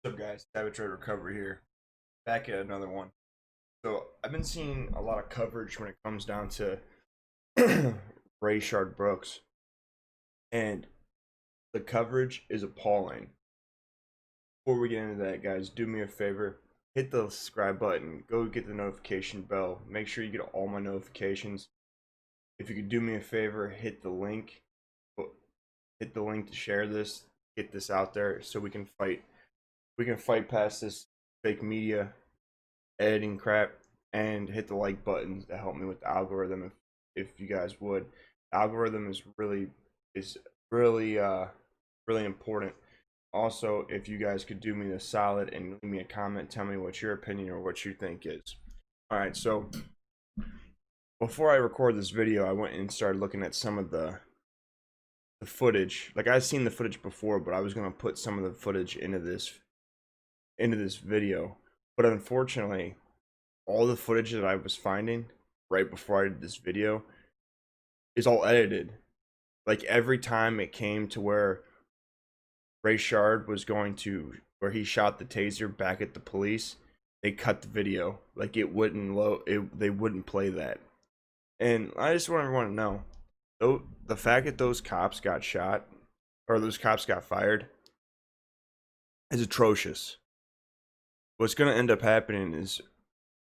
What's up, guys? Rayshard Recovery here. Back at another one. So I've been seeing a lot of coverage when it comes down to Rayshard Brooks, and the coverage is appalling. Before we get into that, guys, do me a favor: hit the subscribe button, go get the notification bell, make sure you get all my notifications. If you could do me a favor, hit the link to share this, get this out there, so we can fight. We can fight past this fake media editing crap, and hit the like button to help me with the algorithm if you guys would. The algorithm is really important. Also, if you guys could do me the solid and leave me a comment, tell me what your opinion or what you think is. All right, so before I record this video, I went and started looking at some of the footage. Like, I've seen the footage before, but I was gonna put some of the footage into this video. But unfortunately, all the footage that I was finding right before I did this video is all edited. Like, every time it came to where Rayshard was going to, where he shot the taser back at the police, they cut the video. Like, it wouldn't load, they wouldn't play that. And I just want everyone to know, though, the fact that those cops got shot, or those cops got fired, is atrocious. What's going to end up happening is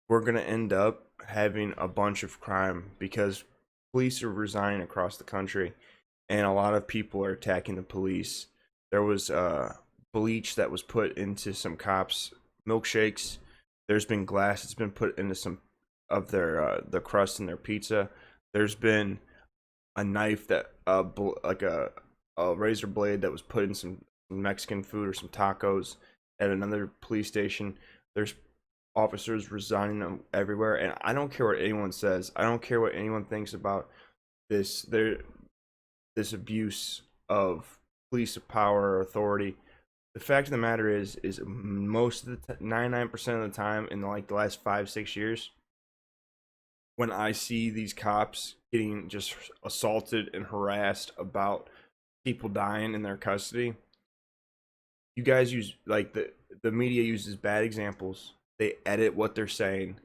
we're going to end up having a bunch of crime because police are resigning across the country and a lot of people are attacking the police. There was bleach that was put into some cops' milkshakes. There's been glass that's been put into some of their the crust in their pizza. There's been a knife that like a razor blade that was put in some Mexican food or some tacos at another police station. There's officers resigning them everywhere, and I don't care what anyone says. I don't care what anyone thinks about this abuse of police power or authority. The fact of the matter is most of the 99% of the time in the last 5-6 years, when I see these cops getting just assaulted and harassed about people dying in their custody, you guys use, like, the media uses bad examples. They edit what they're saying.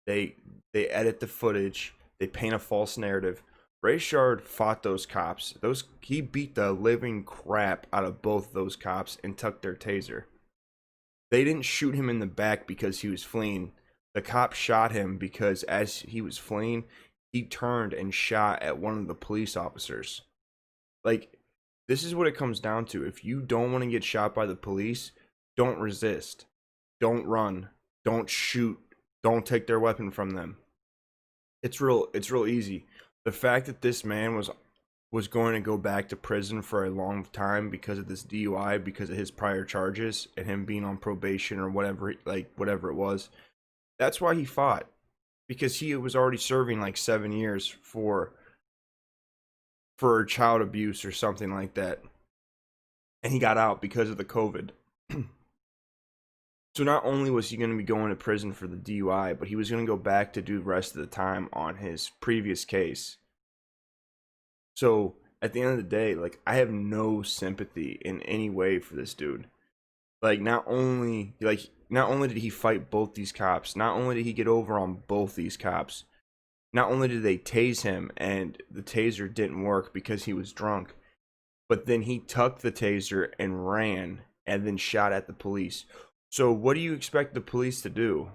They edit the footage. They paint a false narrative. Rayshard fought those cops. He beat the living crap out of both those cops and took their taser. They didn't shoot him in the back because he was fleeing. The cop shot him because as he was fleeing, he turned and shot at one of the police officers. Like, this is what it comes down to. If you don't want to get shot by the police, don't resist. Don't run. Don't shoot. Don't take their weapon from them. It's real easy. The fact that this man was going to go back to prison for a long time because of this DUI, because of his prior charges and him being on probation or whatever, like whatever it was, that's why he fought. Because he was already serving like 7 years for child abuse or something like that. And he got out because of the COVID. So not only was he going to be going to prison for the DUI, but he was going to go back to do the rest of the time on his previous case. So at the end of the day, like, I have no sympathy in any way for this dude. Like, not only did he fight both these cops, not only did he get over on both these cops, not only did they tase him and the taser didn't work because he was drunk, but then he tucked the taser and ran and then shot at the police. So what do you expect the police to do?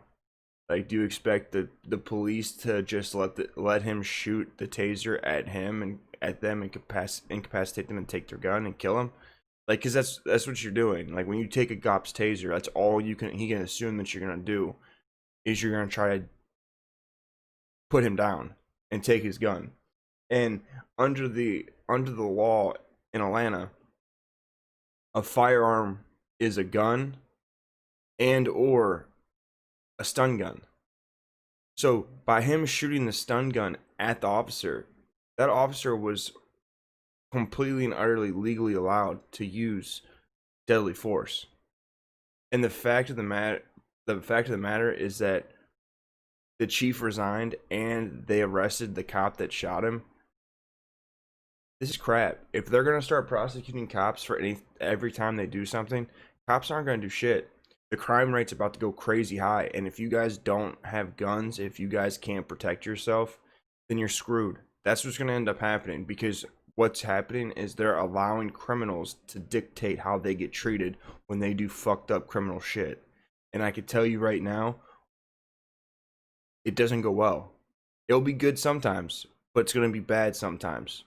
Like, do you expect the police to just let him shoot the taser at him and at them, incapacitate them and take their gun and kill him? Like, cause that's what you're doing. Like, when you take a cop's taser, that's all he can assume that you're gonna do is you're gonna try to put him down and take his gun. And under the law in Atlanta, a firearm is a gun and or a stun gun. So by him shooting the stun gun at the officer, that officer was completely and utterly legally allowed to use deadly force. And the fact of the matter is that the chief resigned and they arrested the cop that shot him. This is crap. If they're gonna start prosecuting cops for every time they do something, cops aren't gonna do shit. The crime rate's about to go crazy high, and if you guys don't have guns, if you guys can't protect yourself, then you're screwed. That's what's going to end up happening, because what's happening is they're allowing criminals to dictate how they get treated when they do fucked up criminal shit. And I can tell you right now, it doesn't go well. It'll be good sometimes, but it's going to be bad sometimes.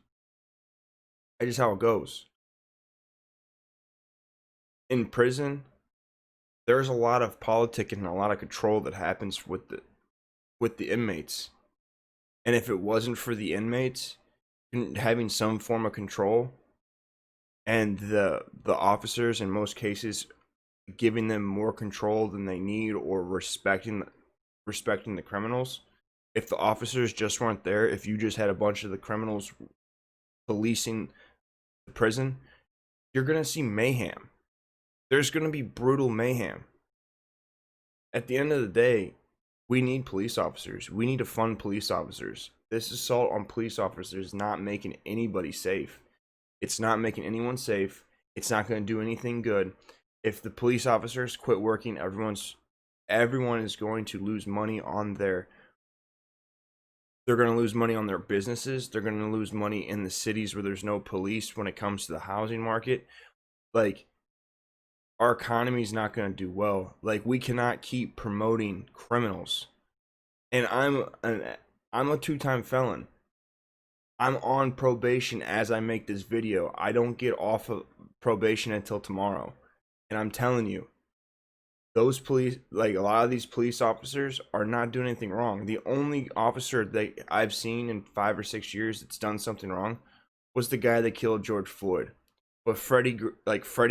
That's just how it goes. In prison, there's a lot of politicking and a lot of control that happens with the inmates. And if it wasn't for the inmates having some form of control, and the officers in most cases giving them more control than they need, or respecting the criminals, if the officers just weren't there, if you just had a bunch of the criminals policing the prison, you're going to see mayhem. There's going to be brutal mayhem. At the end of the day, we need police officers. We need to fund police officers. This assault on police officers is not making anybody safe. It's not making anyone safe. It's not going to do anything good. If the police officers quit working, everyone is going to lose money on they're going to lose money on their businesses. They're going to lose money in the cities where there's no police when it comes to the housing market. Like, our economy is not going to do well. Like, we cannot keep promoting criminals. And I'm a two-time felon. I'm on probation as I make this video. I don't get off of probation until tomorrow. And I'm telling you, those police, like, a lot of these police officers are not doing anything wrong. The only officer that I've seen in 5 or 6 years that's done something wrong was the guy that killed George Floyd. But Freddie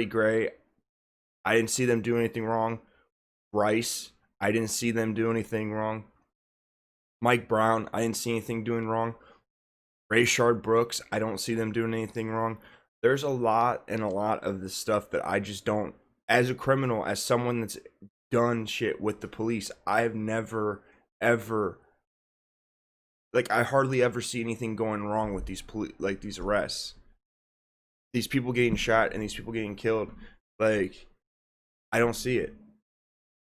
Gray, I didn't see them do anything wrong. Rice, I didn't see them do anything wrong. Mike Brown, I didn't see anything doing wrong. Rayshard Brooks, I don't see them doing anything wrong. There's a lot of the stuff that I just don't, as a criminal, as someone that's done shit with the police, I've never, ever, like, I hardly ever see anything going wrong with these these arrests. These people getting shot and these people getting killed, like, I don't see it.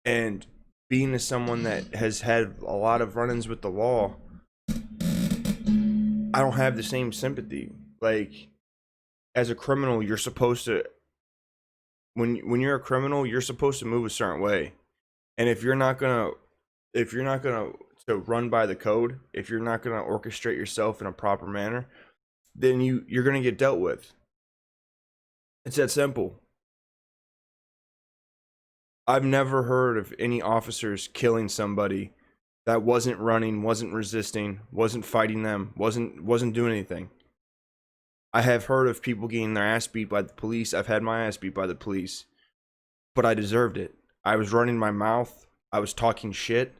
And being as someone that has had a lot of run-ins with the law, I don't have the same sympathy. Like, as a criminal, you're supposed to, when you're a criminal, you're supposed to move a certain way. And if you're not gonna to run by the code, if you're not gonna orchestrate yourself in a proper manner, then you're gonna get dealt with. It's that simple. I've never heard of any officers killing somebody that wasn't running, wasn't resisting, wasn't fighting them, wasn't doing anything. I have heard of people getting their ass beat by the police. I've had my ass beat by the police, but I deserved it. I was running my mouth. I was talking shit.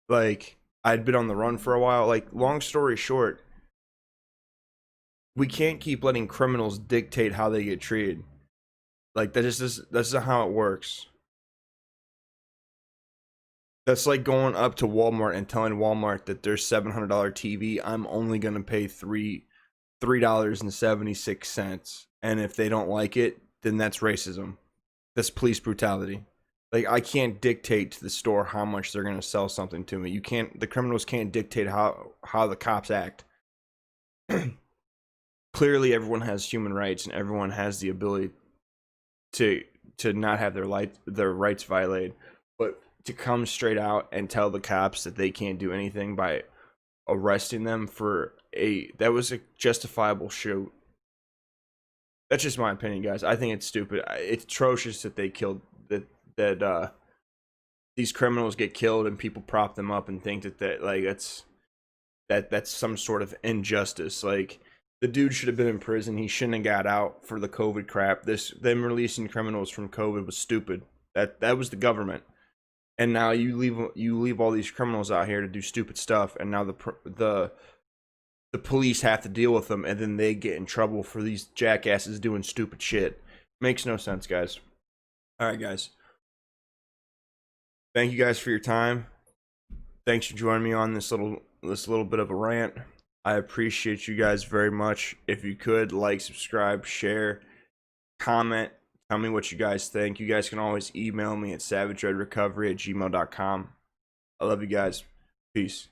Like, I'd been on the run for a while. Like, long story short, we can't keep letting criminals dictate how they get treated. Like, that's not how it works. That's like going up to Walmart and telling Walmart that their $700 TV, I'm only going to pay $3.76. And if they don't like it, then that's racism. That's police brutality. Like, I can't dictate to the store how much they're going to sell something to me. The criminals can't dictate how the cops act. Clearly, everyone has human rights and everyone has the ability to not have their rights violated. But to come straight out and tell the cops that they can't do anything by arresting them for that was a justifiable shoot. That's just my opinion, guys. I think it's stupid. It's atrocious that they killed that these criminals get killed and people prop them up and think that's some sort of injustice. Like, the dude should have been in prison. He shouldn't have got out for the COVID crap. Them releasing criminals from COVID was stupid. That was the government. And now you leave all these criminals out here to do stupid stuff, and now the police have to deal with them, and then they get in trouble for these jackasses doing stupid shit. Makes no sense, guys. All right, guys. Thank you guys for your time. Thanks for joining me on this little bit of a rant. I appreciate you guys very much. If you could, like, subscribe, share, comment, Tell me what you guys think. You guys can always email me at savageredrecovery@gmail.com. I love you guys. Peace.